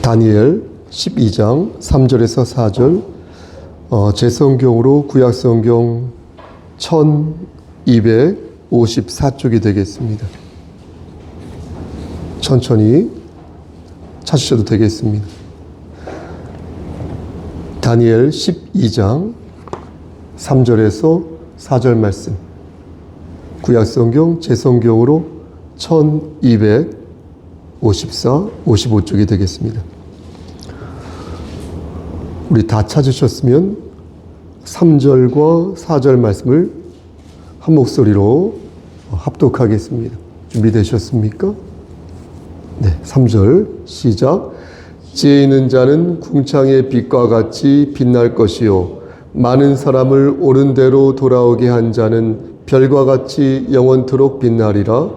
다니엘 12장 3절에서 4절, 제 성경으로 구약성경 1254쪽이 되겠습니다. 천천히 찾으셔도 되겠습니다. 다니엘 12장 3절에서 4절 말씀, 구약성경 제 성경으로 1255쪽이 되겠습니다. 우리 다 찾으셨으면 3절과 4절 말씀을 한 목소리로 합독하겠습니다. 준비되셨습니까? 네, 3절 시작. 지혜 있는 자는 궁창의 빛과 같이 빛날 것이요 많은 사람을 옳은 대로 돌아오게 한 자는 별과 같이 영원토록 빛나리라.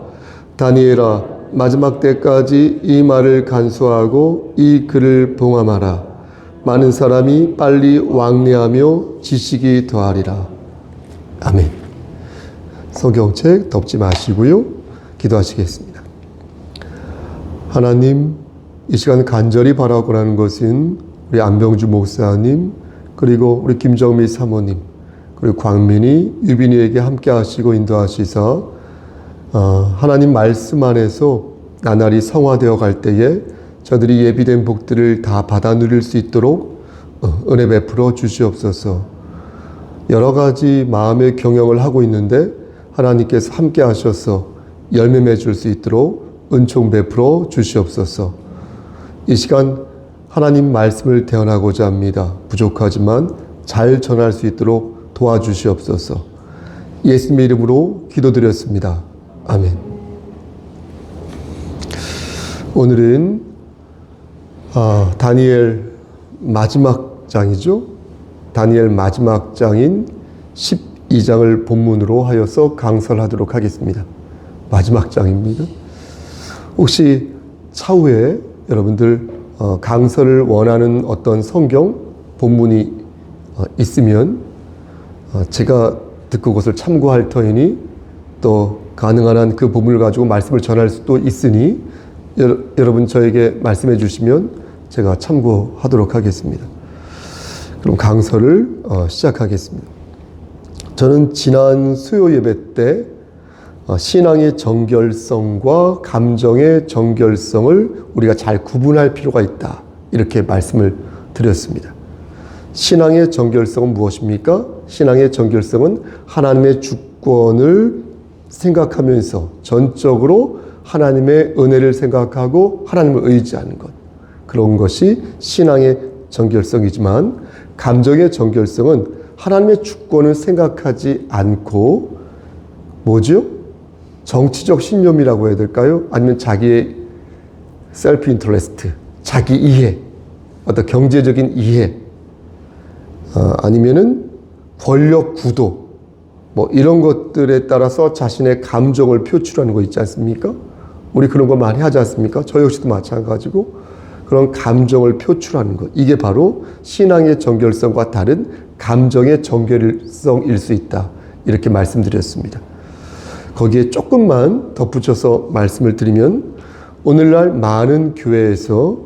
다니엘아, 마지막 때까지 이 말을 간수하고 이 글을 봉함하라. 많은 사람이 빨리 왕래하며 지식이 더하리라. 아멘. 성경책 덮지 마시고요, 기도하시겠습니다. 하나님, 이 시간 간절히 바라고 하는 것은 우리 안병주 목사님, 그리고 우리 김정미 사모님, 그리고 광민이, 유빈이에게 함께 하시고 인도하시사 하나님 말씀 안에서 나날이 성화되어 갈 때에 저들이 예비된 복들을 다 받아 누릴 수 있도록 은혜 베풀어 주시옵소서. 여러 가지 마음의 경영을 하고 있는데 하나님께서 함께 하셔서 열매 맺을 수 있도록 은총 베풀어 주시옵소서. 이 시간 하나님 말씀을 대언하고자 합니다. 부족하지만 잘 전할 수 있도록 도와주시옵소서. 예수님의 이름으로 기도드렸습니다. 아멘. 오늘은 다니엘 마지막 장이죠. 다니엘 마지막 장인 12장을 본문으로 하여서 강설을 하도록 하겠습니다. 마지막 장입니다. 혹시 차후에 여러분들 강설을 원하는 어떤 성경 본문이 있으면 제가 듣고 그것을 참고할 터이니 또 가능한 한 그 본문을 가지고 말씀을 전할 수도 있으니 여러분 저에게 말씀해 주시면 제가 참고하도록 하겠습니다. 그럼 강설을 시작하겠습니다. 저는 지난 수요 예배 때 신앙의 정결성과 감정의 정결성을 우리가 잘 구분할 필요가 있다, 이렇게 말씀을 드렸습니다. 신앙의 정결성은 무엇입니까? 신앙의 정결성은 하나님의 주권을 생각하면서 전적으로 하나님의 은혜를 생각하고 하나님을 의지하는 것, 그런 것이 신앙의 정결성이지만, 감정의 정결성은 하나님의 주권을 생각하지 않고 뭐죠? 정치적 신념이라고 해야 될까요? 아니면 자기의 셀프 인터레스트, 자기 이해, 어떤 경제적인 이해, 아니면은 권력 구도, 뭐 이런 것들에 따라서 자신의 감정을 표출하는 거 있지 않습니까? 우리 그런 거 많이 하지 않습니까? 저 역시도 마찬가지고 그런 감정을 표출하는 것, 이게 바로 신앙의 정결성과 다른 감정의 정결성일 수 있다, 이렇게 말씀드렸습니다. 거기에 조금만 덧붙여서 말씀을 드리면, 오늘날 많은 교회에서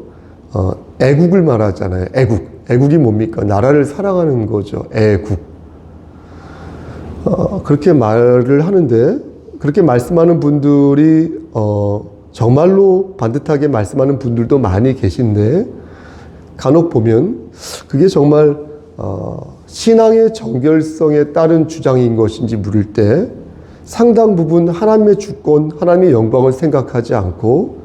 애국을 말하잖아요. 애국이 뭡니까? 나라를 사랑하는 거죠. 애국. 그렇게 말을 하는데, 그렇게 말씀하는 분들이 정말로 반듯하게 말씀하는 분들도 많이 계신데, 간혹 보면 그게 정말 신앙의 정결성에 따른 주장인 것인지 물을 때 상당 부분 하나님의 주권, 하나님의 영광을 생각하지 않고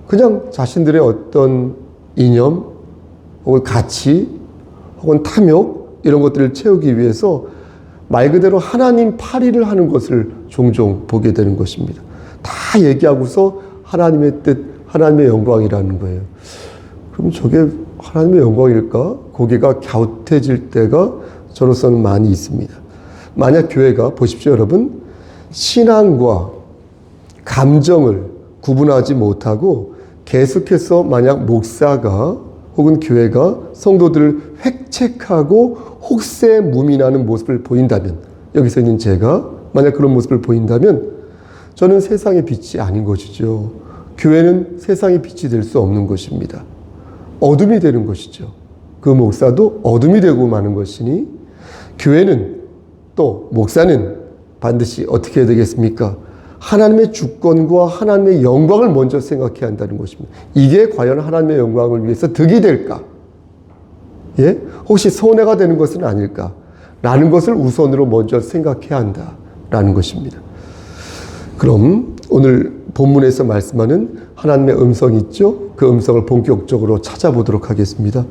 그냥 자신들의 어떤 이념 혹은 가치 혹은 탐욕, 이런 것들을 채우기 위해서 말 그대로 하나님 파리를 하는 것을 종종 보게 되는 것입니다. 다 얘기하고서 하나님의 뜻, 하나님의 영광이라는 거예요. 그럼 저게 하나님의 영광일까? 고개가 갸웃해질 때가 저로서는 많이 있습니다. 만약 교회가, 보십시오 여러분, 신앙과 감정을 구분하지 못하고 계속해서 만약 목사가 혹은 교회가 성도들을 획책하고 혹세무민하는 모습을 보인다면, 여기서 있는 제가 만약 그런 모습을 보인다면 저는 세상의 빛이 아닌 것이죠. 교회는 세상의 빛이 될 수 없는 것입니다. 어둠이 되는 것이죠. 그 목사도 어둠이 되고 마는 것이니 교회는 또 목사는 반드시 어떻게 해야 되겠습니까? 하나님의 주권과 하나님의 영광을 먼저 생각해야 한다는 것입니다. 이게 과연 하나님의 영광을 위해서 득이 될까? 예? 혹시 손해가 되는 것은 아닐까? 라는 것을 우선으로 먼저 생각해야 한다라는 것입니다. 그럼 오늘 본문에서 말씀하는 하나님의 음성이 있죠? 그 음성을 본격적으로 찾아보도록 하겠습니다.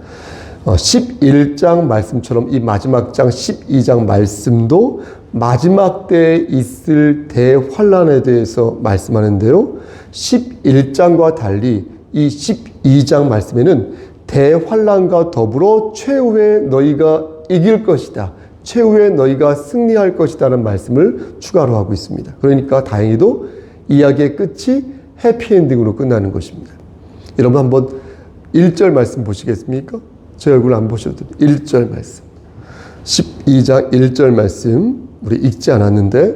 11장 말씀처럼 이 마지막 장 12장 말씀도 마지막 때에 있을 대환란에 대해서 말씀하는데요. 11장과 달리 이 12장 말씀에는 대환란과 더불어 최후에 너희가 이길 것이다. 최후에 너희가 승리할 것이다라는 말씀을 추가로 하고 있습니다. 그러니까 다행히도 이야기의 끝이 해피엔딩으로 끝나는 것입니다. 여러분 한번 1절 말씀 보시겠습니까? 제 얼굴 안 보셔도 돼요. 1절 말씀. 12장 1절 말씀 우리 읽지 않았는데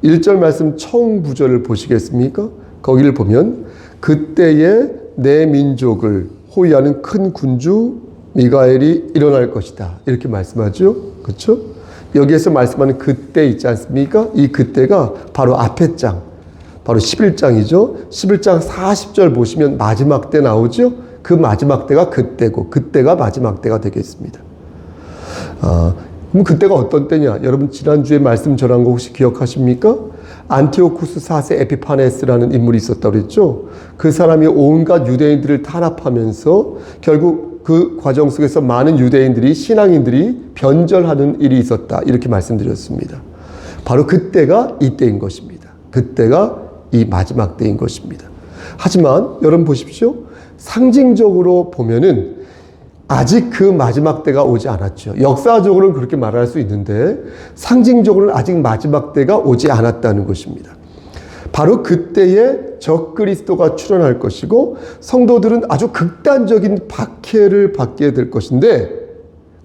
1절 말씀 처음 구절을 보시겠습니까? 거기를 보면 그때에 내 민족을 호위하는 큰 군주 미가엘이 일어날 것이다. 이렇게 말씀하죠. 그렇죠? 여기에서 말씀하는 그때 있지 않습니까? 이 그때가 바로 앞에 장, 바로 11장이죠. 11장 40절 보시면 마지막 때 나오죠. 그 마지막 때가 그때고 그때가 마지막 때가 되겠습니다. 그럼 그때가 어떤 때냐? 여러분 지난주에 말씀 전한 거 혹시 기억하십니까? 안티오쿠스 4세 에피파네스라는 인물이 있었다고 그랬죠. 그 사람이 온갖 유대인들을 탄압하면서 결국 그 과정 속에서 많은 유대인들이 신앙인들이 변절하는 일이 있었다. 이렇게 말씀드렸습니다. 바로 그때가 이때인 것입니다. 그때가 이 마지막 때인 것입니다. 하지만 여러분 보십시오. 상징적으로 보면은 아직 그 마지막 때가 오지 않았죠. 역사적으로는 그렇게 말할 수 있는데 상징적으로는 아직 마지막 때가 오지 않았다는 것입니다. 바로 그때에 적그리스도가 출현할 것이고 성도들은 아주 극단적인 박해를 받게 될 것인데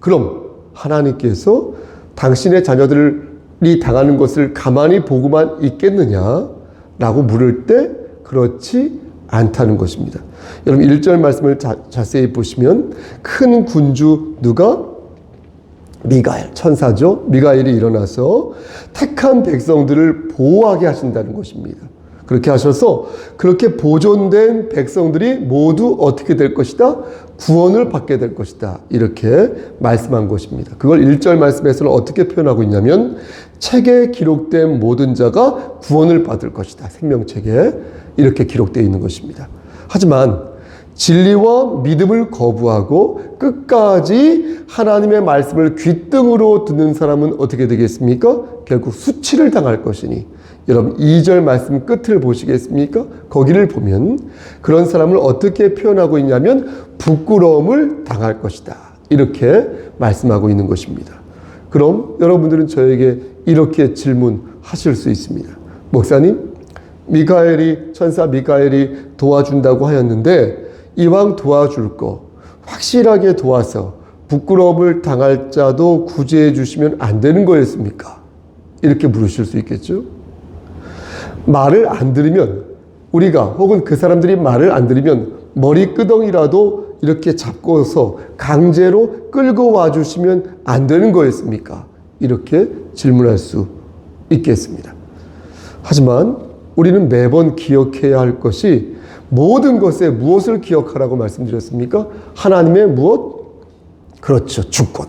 그럼 하나님께서 당신의 자녀들이 당하는 것을 가만히 보고만 있겠느냐라고 물을 때 그렇지 않다는 것입니다. 여러분 1절 말씀을 자세히 보시면 큰 군주 누가? 미가엘 천사죠. 미가엘이 일어나서 택한 백성들을 보호하게 하신다는 것입니다. 그렇게 하셔서 그렇게 보존된 백성들이 모두 어떻게 될 것이다? 구원을 받게 될 것이다. 이렇게 말씀한 것입니다. 그걸 1절 말씀에서는 어떻게 표현하고 있냐면 책에 기록된 모든 자가 구원을 받을 것이다. 생명책에 이렇게 기록되어 있는 것입니다. 하지만 진리와 믿음을 거부하고 끝까지 하나님의 말씀을 귓등으로 듣는 사람은 어떻게 되겠습니까? 결국 수치를 당할 것이니 여러분 2절 말씀 끝을 보시겠습니까? 거기를 보면 그런 사람을 어떻게 표현하고 있냐면 부끄러움을 당할 것이다. 이렇게 말씀하고 있는 것입니다. 그럼 여러분들은 저에게 이렇게 질문하실 수 있습니다. 목사님, 천사 미가엘이 도와준다고 하였는데 이왕 도와줄 거 확실하게 도와서 부끄러움을 당할 자도 구제해 주시면 안 되는 거였습니까? 이렇게 물으실 수 있겠죠? 말을 안 들으면 우리가 혹은 그 사람들이 말을 안 들으면 머리끄덩이라도 이렇게 잡고서 강제로 끌고 와 주시면 안 되는 거였습니까? 이렇게 질문할 수 있겠습니다. 하지만 우리는 매번 기억해야 할 것이 모든 것에 무엇을 기억하라고 말씀드렸습니까? 하나님의 무엇? 그렇죠. 주권.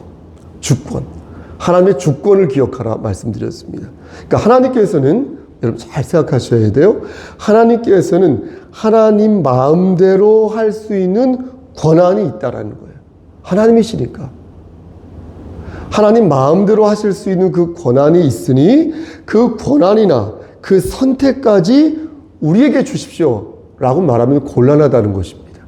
하나님의 주권을 기억하라 말씀드렸습니다. 그러니까 하나님께서는 여러분 잘 생각하셔야 돼요. 하나님께서는 하나님 마음대로 할 수 있는 권한이 있다라는 거예요. 하나님이시니까. 하나님 마음대로 하실 수 있는 그 권한이 있으니 그 권한이나 그 선택까지 우리에게 주십시오 라고 말하면 곤란하다는 것입니다.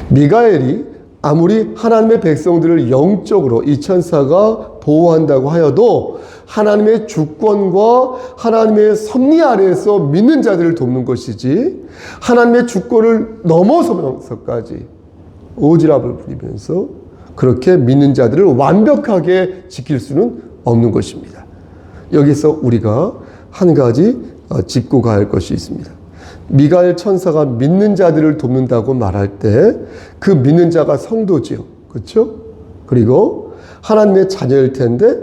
미가엘이 아무리 하나님의 백성들을 영적으로 이 천사가 보호한다고 하여도 하나님의 주권과 하나님의 섭리 아래에서 믿는 자들을 돕는 것이지 하나님의 주권을 넘어서면서까지 오지랖을 부리면서 그렇게 믿는 자들을 완벽하게 지킬 수는 없는 것입니다. 여기서 우리가 한 가지 짚고 가야 할 것이 있습니다. 미가엘 천사가 믿는 자들을 돕는다고 말할 때 그 믿는 자가 성도지요. 그렇죠? 그리고 하나님의 자녀일 텐데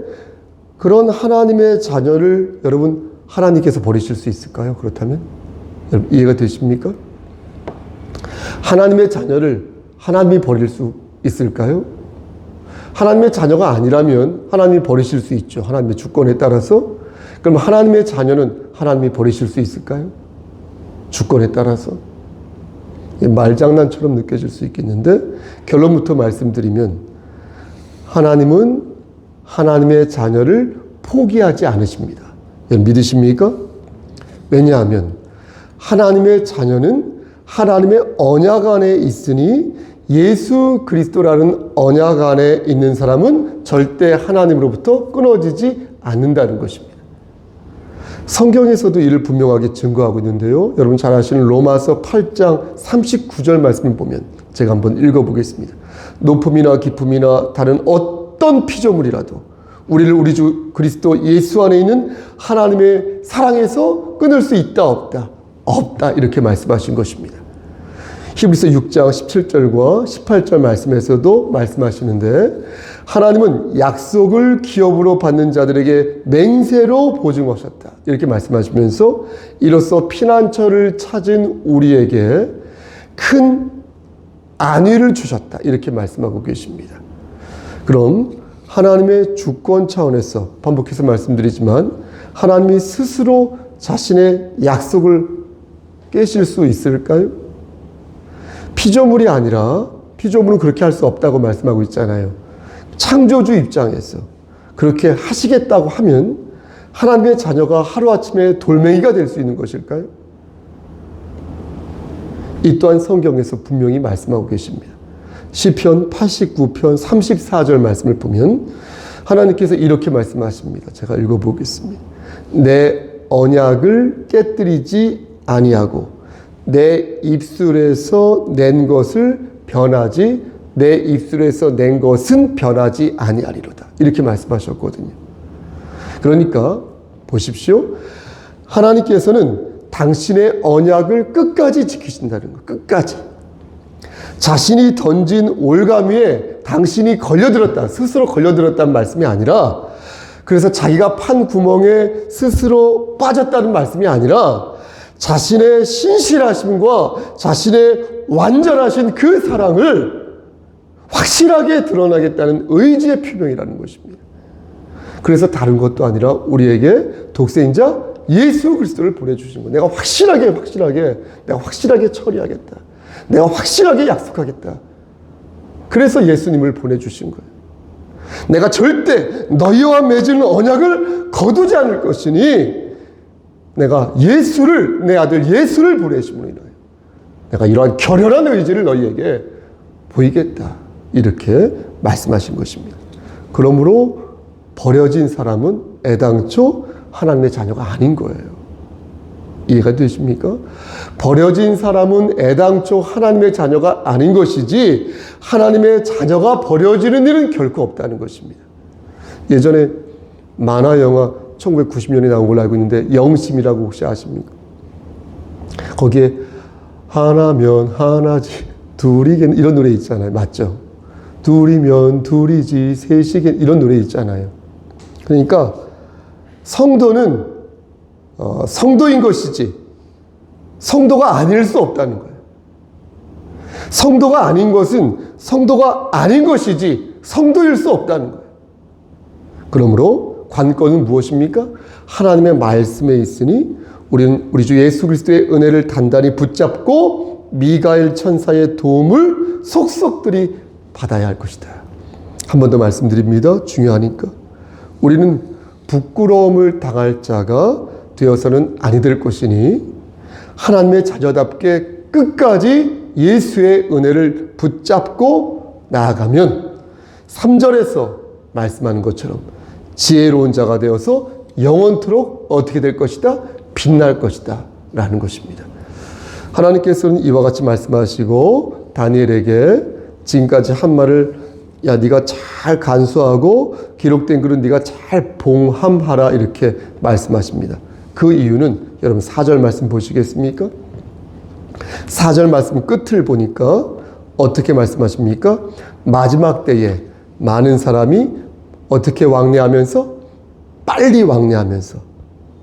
그런 하나님의 자녀를 여러분 하나님께서 버리실 수 있을까요? 그렇다면? 여러분 이해가 되십니까? 하나님의 자녀를 하나님이 버릴 수 있을까요? 하나님의 자녀가 아니라면 하나님이 버리실 수 있죠. 하나님의 주권에 따라서. 그럼 하나님의 자녀는 하나님이 버리실 수 있을까요? 주권에 따라서. 말장난처럼 느껴질 수 있겠는데 결론부터 말씀드리면 하나님은 하나님의 자녀를 포기하지 않으십니다. 믿으십니까? 왜냐하면 하나님의 자녀는 하나님의 언약 안에 있으니 예수 그리스도라는 언약 안에 있는 사람은 절대 하나님으로부터 끊어지지 않는다는 것입니다. 성경에서도 이를 분명하게 증거하고 있는데요. 여러분 잘 아시는 로마서 8장 39절 말씀을 보면 제가 한번 읽어보겠습니다. 높음이나 깊음이나 다른 어떤 피조물이라도 우리를 우리 주 그리스도 예수 안에 있는 하나님의 사랑에서 끊을 수 있다 없다? 없다 이렇게 말씀하신 것입니다. 히브리서 6장 17절과 18절 말씀에서도 말씀하시는데 하나님은 약속을 기업으로 받는 자들에게 맹세로 보증하셨다. 이렇게 말씀하시면서 이로써 피난처를 찾은 우리에게 큰 안위를 주셨다. 이렇게 말씀하고 계십니다. 그럼 하나님의 주권 차원에서 반복해서 말씀드리지만 하나님이 스스로 자신의 약속을 깨실 수 있을까요? 피조물이 아니라 피조물은 그렇게 할 수 없다고 말씀하고 있잖아요. 창조주 입장에서 그렇게 하시겠다고 하면 하나님의 자녀가 하루아침에 돌멩이가 될 수 있는 것일까요? 이 또한 성경에서 분명히 말씀하고 계십니다. 시편 89편 34절 말씀을 보면 하나님께서 이렇게 말씀하십니다. 제가 읽어보겠습니다. 내 언약을 깨뜨리지 아니하고 내 입술에서 낸 것을 변하지 내 입술에서 낸 것은 변하지 아니하리로다. 이렇게 말씀하셨거든요. 그러니까 보십시오. 하나님께서는 당신의 언약을 끝까지 지키신다는 것. 끝까지. 자신이 던진 올가미 위에 당신이 걸려들었다. 스스로 걸려들었다는 말씀이 아니라 그래서 자기가 판 구멍에 스스로 빠졌다는 말씀이 아니라 자신의 신실하심과 자신의 완전하신 그 사랑을 확실하게 드러나겠다는 의지의 표명이라는 것입니다. 그래서 다른 것도 아니라 우리에게 독생자 예수 그리스도를 보내주신 것. 내가 확실하게 처리하겠다. 내가 확실하게 약속하겠다. 그래서 예수님을 보내주신 거예요. 내가 절대 너희와 맺은 언약을 거두지 않을 것이니 내가 예수를 내 아들 예수를 보내심으로 인하여 내가 이러한 결연한 의지를 너희에게 보이겠다. 이렇게 말씀하신 것입니다. 그러므로 버려진 사람은 애당초 하나님의 자녀가 아닌 거예요. 이해가 되십니까? 버려진 사람은 애당초 하나님의 자녀가 아닌 것이지 하나님의 자녀가 버려지는 일은 결코 없다는 것입니다. 예전에 만화 영화 1990년에 나온 걸로 알고 있는데 영심이라고 혹시 아십니까? 거기에 하나면 하나지 둘이겠 이런 노래 있잖아요. 맞죠? 둘이면 둘이지 셋이겠 이런 노래 있잖아요. 그러니까 성도는 성도인 것이지 성도가 아닐 수 없다는 거예요. 성도가 아닌 것은 성도가 아닌 것이지 성도일 수 없다는 거예요. 그러므로 관건은 무엇입니까? 하나님의 말씀에 있으니 우리는 우리 주 예수 그리스도의 은혜를 단단히 붙잡고 미가엘 천사의 도움을 속속들이 받아야 할 것이다. 한 번 더 말씀드립니다. 중요하니까. 우리는 부끄러움을 당할 자가 되어서는 아니 될 것이니 하나님의 자녀답게 끝까지 예수의 은혜를 붙잡고 나아가면 3절에서 말씀하는 것처럼 지혜로운 자가 되어서 영원토록 어떻게 될 것이다? 빛날 것이다 라는 것입니다. 하나님께서는 이와 같이 말씀하시고 다니엘에게 지금까지 한 말을 야 네가 잘 간수하고 기록된 글은 네가 잘 봉함하라 이렇게 말씀하십니다. 그 이유는 여러분 4절 말씀 보시겠습니까? 4절 말씀 끝을 보니까 어떻게 말씀하십니까? 마지막 때에 많은 사람이 어떻게 왕래하면서? 빨리 왕래하면서.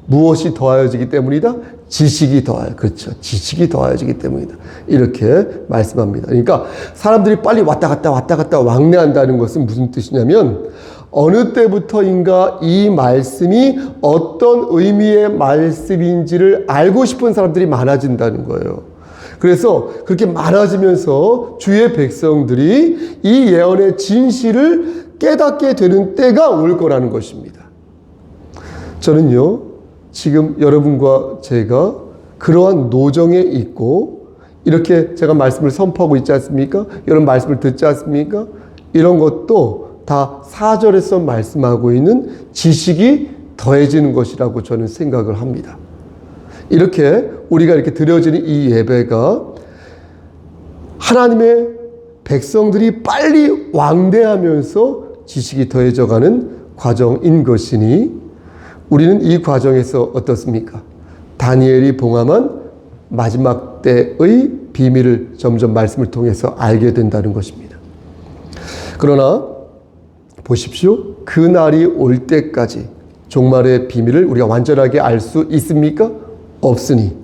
무엇이 더하여지기 때문이다? 지식이 더하여. 그렇죠. 지식이 더하여지기 때문이다. 이렇게 말씀합니다. 그러니까 사람들이 빨리 왔다 갔다 왕래한다는 것은 무슨 뜻이냐면 어느 때부터인가 이 말씀이 어떤 의미의 말씀인지를 알고 싶은 사람들이 많아진다는 거예요. 그래서 그렇게 많아지면서 주의 백성들이 이 예언의 진실을 깨닫게 되는 때가 올 거라는 것입니다. 저는요, 지금 여러분과 제가 그러한 노정에 있고 이렇게 제가 말씀을 선포하고 있지 않습니까? 이런 말씀을 듣지 않습니까? 이런 것도 다 4절에서 말씀하고 있는 지식이 더해지는 것이라고 저는 생각을 합니다. 이렇게 우리가 이렇게 드려지는 이 예배가 하나님의 백성들이 빨리 왕래하면서 지식이 더해져가는 과정인 것이니 우리는 이 과정에서 어떻습니까? 다니엘이 봉함한 마지막 때의 비밀을 점점 말씀을 통해서 알게 된다는 것입니다. 그러나 보십시오. 그 날이 올 때까지 종말의 비밀을 우리가 완전하게 알 수 있습니까? 없으니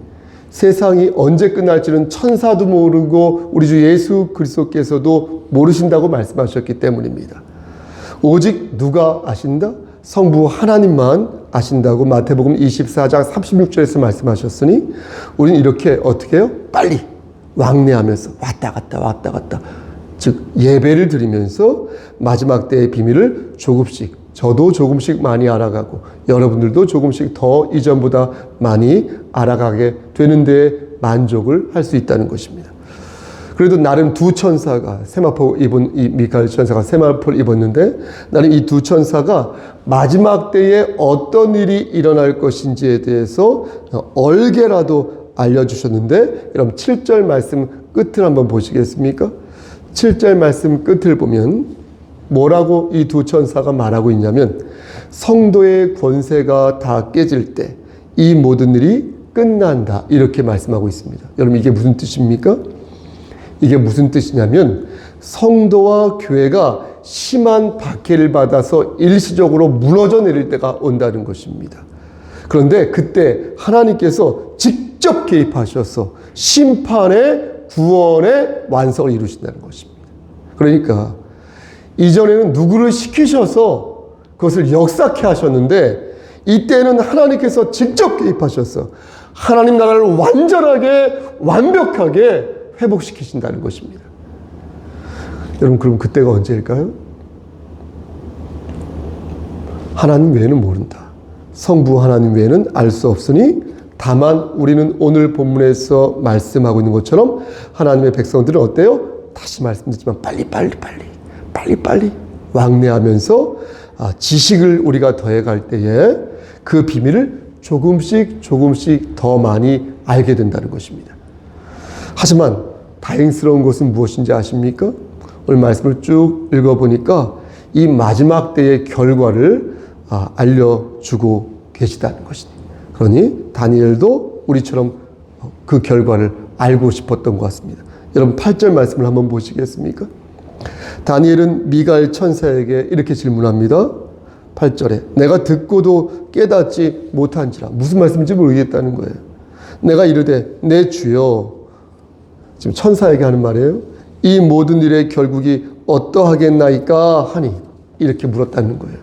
세상이 언제 끝날지는 천사도 모르고 우리 주 예수 그리스도께서도 모르신다고 말씀하셨기 때문입니다. 오직 누가 아신다? 성부 하나님만 아신다고 마태복음 24장 36절에서 말씀하셨으니 우리는 이렇게 어떻게 해요? 빨리 왕래하면서 왔다 갔다 즉 예배를 드리면서 마지막 때의 비밀을 조금씩 저도 조금씩 많이 알아가고 여러분들도 조금씩 더 이전보다 많이 알아가게 되는 데 만족을 할 수 있다는 것입니다. 그래도 나름 두 천사가 세마포 입은 이 미카엘 천사가 세마포를 입었는데 나는 이 두 천사가 마지막 때에 어떤 일이 일어날 것인지에 대해서 얼개라도 알려주셨는데 여러분 7절 말씀 끝을 한번 보시겠습니까? 7절 말씀 끝을 보면 뭐라고 이 두 천사가 말하고 있냐면 성도의 권세가 다 깨질 때 이 모든 일이 끝난다 이렇게 말씀하고 있습니다. 여러분 이게 무슨 뜻입니까? 이게 무슨 뜻이냐면 성도와 교회가 심한 박해를 받아서 일시적으로 무너져 내릴 때가 온다는 것입니다. 그런데 그때 하나님께서 직접 개입하셔서 심판의 구원의 완성을 이루신다는 것입니다. 그러니까 이전에는 누구를 시키셔서 그것을 역사케 하셨는데 이때는 하나님께서 직접 개입하셔서 하나님 나라를 완전하게 완벽하게 회복시키신다는 것입니다. 여러분 그럼 그때가 언제일까요? 하나님 외에는 모른다. 성부 하나님 외에는 알 수 없으니 다만 우리는 오늘 본문에서 말씀하고 있는 것처럼 하나님의 백성들은 어때요? 다시 말씀드리지만 빨리 왕래하면서 지식을 우리가 더해갈 때에 그 비밀을 조금씩 더 많이 알게 된다는 것입니다. 하지만 다행스러운 것은 무엇인지 아십니까? 오늘 말씀을 쭉 읽어보니까 이 마지막 때의 결과를 알려주고 계시다는 것입니다. 그러니 다니엘도 우리처럼 그 결과를 알고 싶었던 것 같습니다. 여러분 8절 말씀을 한번 보시겠습니까? 다니엘은 미가엘 천사에게 이렇게 질문합니다. 8절에 내가 듣고도 깨닫지 못한지라. 무슨 말씀인지 모르겠다는 거예요. 내가 이르되 내 주여, 지금 천사에게 하는 말이에요. 이 모든 일의 결국이 어떠하겠나이까 하니 이렇게 물었다는 거예요.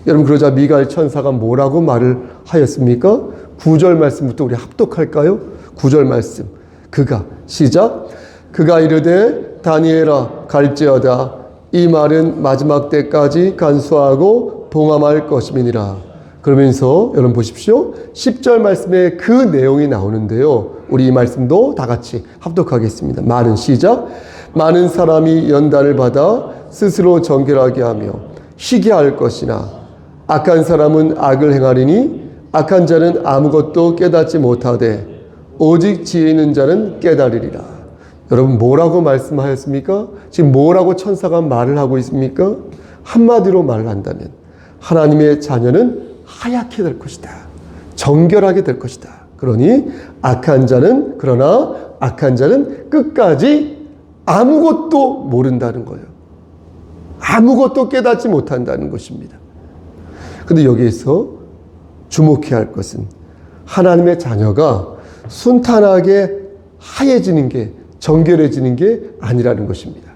여러분 그러자 미가엘 천사가 뭐라고 말을 하였습니까? 9절 말씀부터 우리 합독할까요? 9절 말씀 그가 시작 그가 이르되 다니엘아 갈지어다 이 말은 마지막 때까지 간수하고 봉함할 것임이니라. 그러면서 여러분 보십시오. 10절 말씀에 그 내용이 나오는데요. 우리 이 말씀도 다 같이 합독하겠습니다. 말은 시작 많은 사람이 연단을 받아 스스로 정결하게 하며 쉬게 할 것이나 악한 사람은 악을 행하리니 악한 자는 아무것도 깨닫지 못하되 오직 지혜 있는 자는 깨달으리라. 여러분 뭐라고 말씀하였습니까? 지금 뭐라고 천사가 말을 하고 있습니까? 한마디로 말을 한다면 하나님의 자녀는 하얗게 될 것이다. 정결하게 될 것이다. 그러니 악한 자는 그러나 악한 자는 끝까지 아무것도 모른다는 거예요. 아무것도 깨닫지 못한다는 것입니다. 근데 여기에서 주목해야 할 것은 하나님의 자녀가 순탄하게 하얘지는 게, 정결해지는 게 아니라는 것입니다.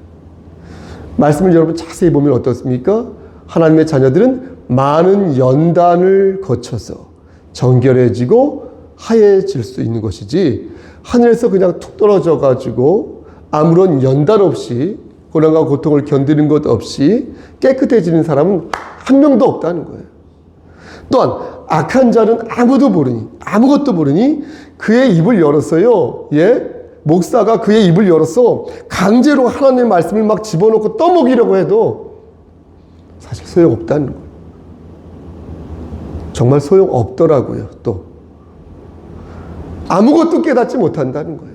말씀을 여러분 자세히 보면 어떻습니까? 하나님의 자녀들은 많은 연단을 거쳐서 정결해지고 하얘질 수 있는 것이지, 하늘에서 그냥 툭 떨어져 가지고 아무런 연단 없이 고난과 고통을 견디는 것 없이 깨끗해지는 사람은 한 명도 없다는 거예요. 또한 악한 자는 아무것도 모르니 그의 입을 열었어요. 예? 목사가 그의 입을 열어서 강제로 하나님의 말씀을 막 집어넣고 떠먹이려고 해도 사실 소용없다는 거예요. 정말 소용없더라고요. 또 아무것도 깨닫지 못한다는 거예요.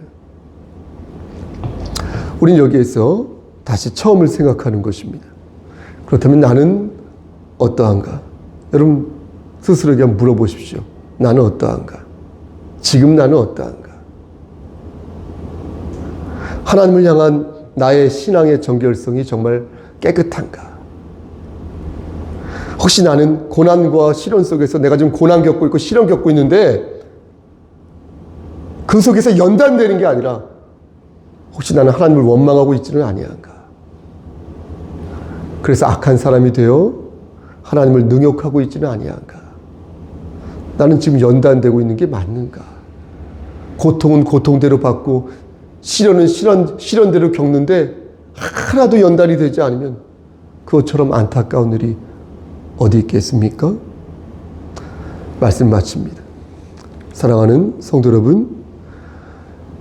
우린 여기에서 다시 처음을 생각하는 것입니다. 그렇다면 나는 어떠한가? 여러분 스스로에게 물어보십시오. 나는 어떠한가? 지금 나는 어떠한가? 하나님을 향한 나의 신앙의 정결성이 정말 깨끗한가? 혹시 나는 고난과 시련 속에서, 내가 지금 고난 겪고 있고 시련 겪고 있는데 그 속에서 연단되는 게 아니라 혹시 나는 하나님을 원망하고 있지는 아니한가? 그래서 악한 사람이 되어 하나님을 능욕하고 있지는 아니한가? 나는 지금 연단되고 있는 게 맞는가? 고통은 고통대로 받고 시련은 시련대로 겪는데 하나도 연단이 되지 않으면 그것처럼 안타까운 일이 어디 있겠습니까? 말씀 마칩니다. 사랑하는 성도 여러분,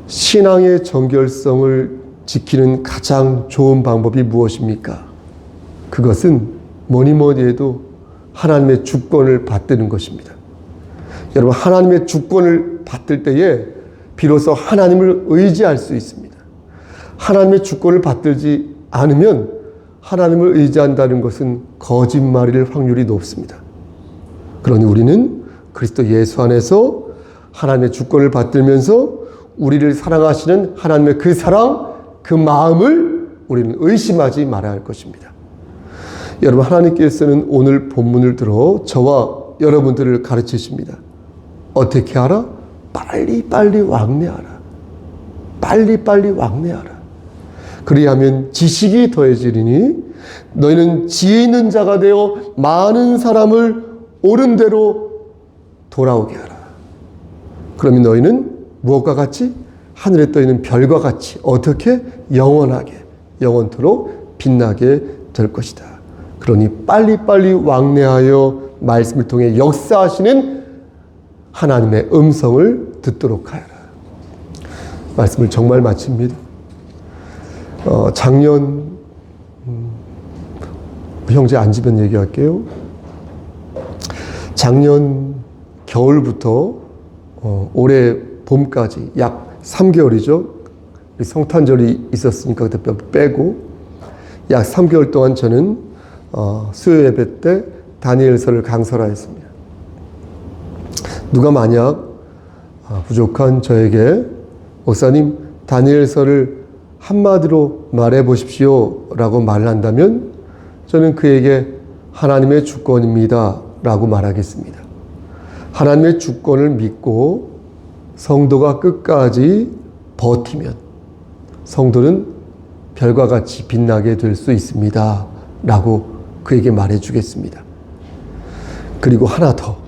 신앙의 정결성을 지키는 가장 좋은 방법이 무엇입니까? 그것은 뭐니 해도 하나님의 주권을 받드는 것입니다. 여러분, 하나님의 주권을 받들 때에 비로소 하나님을 의지할 수 있습니다. 하나님의 주권을 받들지 않으면 하나님을 의지한다는 것은 거짓말일 확률이 높습니다. 그러니 우리는 그리스도 예수 안에서 하나님의 주권을 받들면서 우리를 사랑하시는 하나님의 그 사랑, 그 마음을 우리는 의심하지 말아야 할 것입니다. 여러분, 하나님께서는 오늘 본문을 들어 저와 여러분들을 가르치십니다. 어떻게 하라? 빨리빨리 왕래하라. 빨리빨리 왕래하라. 그리하면 지식이 더해지리니 너희는 지혜 있는 자가 되어 많은 사람을 옳은 대로 돌아오게 하라. 그러면 너희는 무엇과 같이? 하늘에 떠있는 별과 같이 어떻게? 영원하게, 영원토록 빛나게 될 것이다. 그러니 빨리빨리 왕래하여 말씀을 통해 역사하시는 하나님의 음성을 듣도록 하여라. 말씀을 정말 마칩니다. 작년 형제 앉으면 얘기할게요. 작년 겨울부터 올해 봄까지 약 3개월이죠. 성탄절이 있었으니까 그때 빼고 약 3개월 동안 저는 수요 예배 때 다니엘서를 강설하였습니다. 누가 만약 부족한 저에게 목사님 다니엘서를 한마디로 말해 보십시오 라고 말을 한다면 저는 그에게 하나님의 주권입니다 라고 말하겠습니다. 하나님의 주권을 믿고 성도가 끝까지 버티면 성도는 별과 같이 빛나게 될 수 있습니다 라고 그에게 말해 주겠습니다. 그리고 하나 더,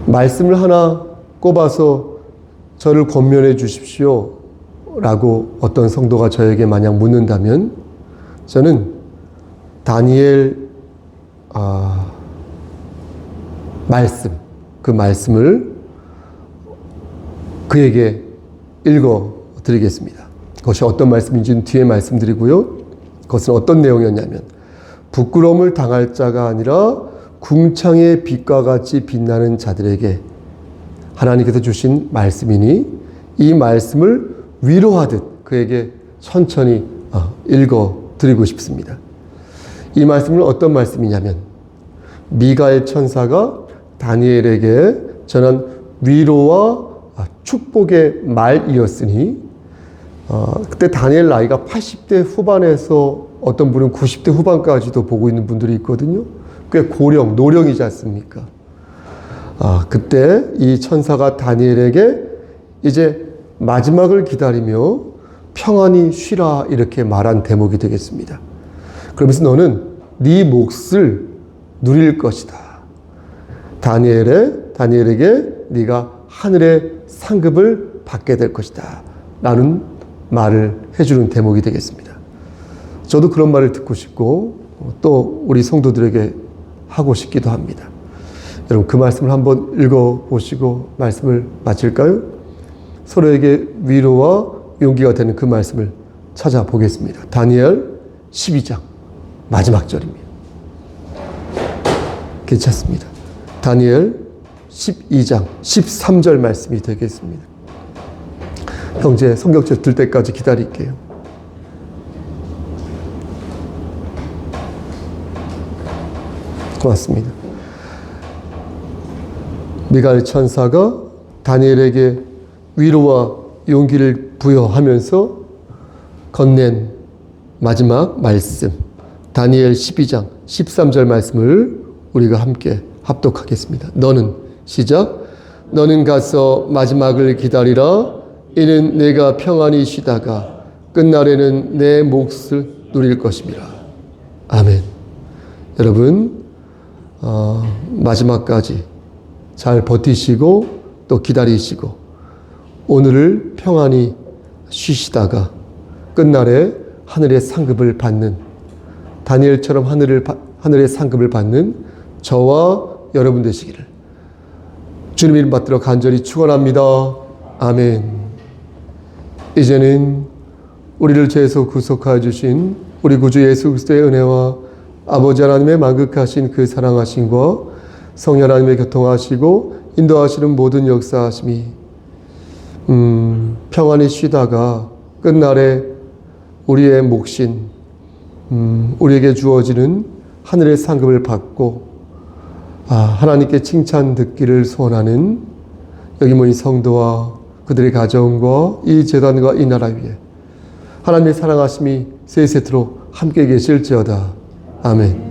말씀을 하나 꼽아서 저를 권면해 주십시오 라고 어떤 성도가 저에게 만약 묻는다면 저는 다니엘 말씀, 그 말씀을 그에게 읽어 드리겠습니다. 그것이 어떤 말씀인지는 뒤에 말씀드리고요. 그것은 어떤 내용이었냐면 부끄러움을 당할 자가 아니라 궁창의 빛과 같이 빛나는 자들에게 하나님께서 주신 말씀이니 이 말씀을 위로하듯 그에게 천천히 읽어 드리고 싶습니다. 이 말씀은 어떤 말씀이냐면 미가엘 천사가 다니엘에게 전한 위로와 축복의 말이었으니 그때 다니엘 나이가 80대 후반에서 어떤 분은 90대 후반까지도 보고 있는 분들이 있거든요. 꽤 고령, 노령이지 않습니까? 그때 이 천사가 다니엘에게 이제 마지막을 기다리며 평안히 쉬라 이렇게 말한 대목이 되겠습니다. 그러면서 너는 네 몫을 누릴 것이다. 다니엘에게 네가 하늘의 상급을 받게 될 것이다. 라는 말을 해주는 대목이 되겠습니다. 저도 그런 말을 듣고 싶고 또 우리 성도들에게 하고 싶기도 합니다. 여러분 그 말씀을 한번 읽어보시고 말씀을 마칠까요? 서로에게 위로와 용기가 되는 그 말씀을 찾아보겠습니다. 다니엘 12장 마지막 절입니다. 괜찮습니다. 다니엘 12장 13절 말씀이 되겠습니다. 형제 성경책 들 때까지 기다릴게요. 고맙습니다. 미가엘 천사가 다니엘에게 위로와 용기를 부여하면서 건넨 마지막 말씀 다니엘 12장 13절 말씀을 우리가 함께 합독하겠습니다. 너는 시작. 너는 가서 마지막을 기다리라. 이는 내가 평안히 쉬다가 끝날에는 내 몫을 누릴 것임이라. 아멘. 여러분 마지막까지 잘 버티시고 또 기다리시고 오늘을 평안히 쉬시다가 끝날에 하늘의 상급을 받는 다니엘처럼 하늘의 상급을 받는 저와 여러분 되시기를 주님 이름 받들어 간절히 축원합니다. 아멘. 이제는 우리를 죄에서 구속하여 주신 우리 구주 예수 그리스도의 은혜와 아버지 하나님의 만극하신 그 사랑하심과 성령 하나님의 교통하시고 인도하시는 모든 역사하심이 평안히 쉬다가 끝날에 우리의 몫인 우리에게 주어지는 하늘의 상급을 받고 하나님께 칭찬 듣기를 소원하는 여기 모인 성도와 그들의 가정과 이 재단과 이 나라 위에 하나님의 사랑하심이 세세토록 함께 계실지어다. 아멘.